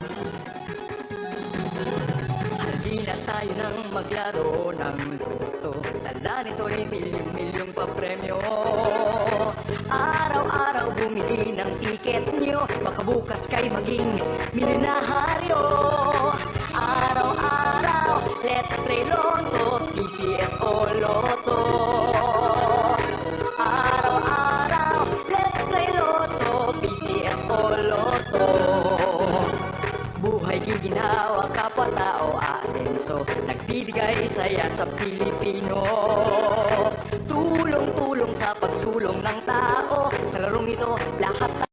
Halina tayo nang maglaro ng loto. Dala nito'y milyong-milyong papremyo. Araw-araw bumili ng tiket nyo, baka bukas kay maging milyonaryo. Araw-araw, let's play Lotto, PCS o Lotto. Araw-araw, let's play Lotto, PCS o Lotto. Buhay giginawa, kapwa-tao asenso, nagbibigay saya sa Pilipino. Tulong-tulong sa pagsulong ng tao, sa larong ito lahat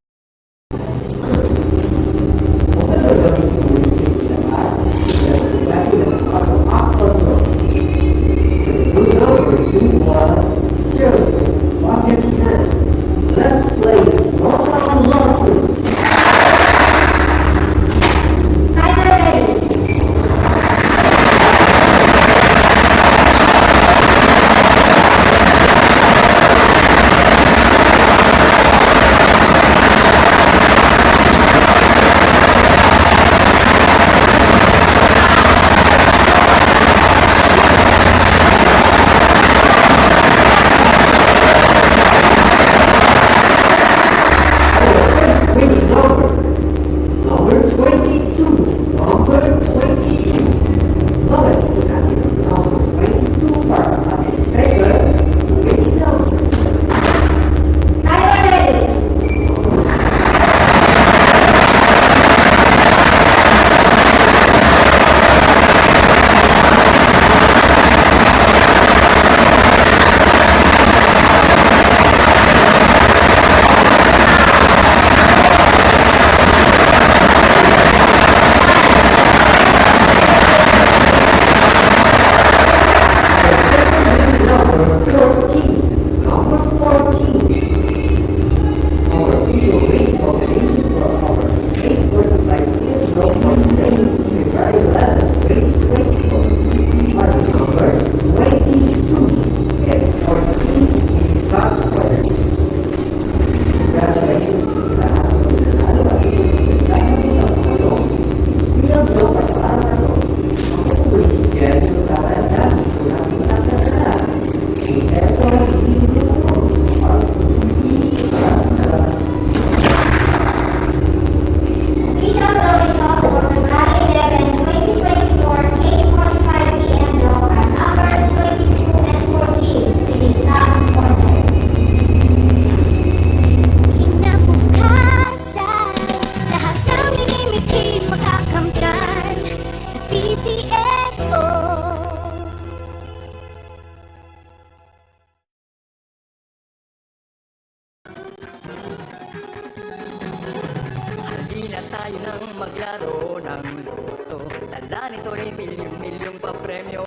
na tayo nang maglaro ng loto. Dala nito'y milyong-milyong papremyo.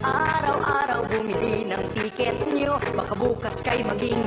Araw-araw bumili ng tiket nyo, baka bukas kay maging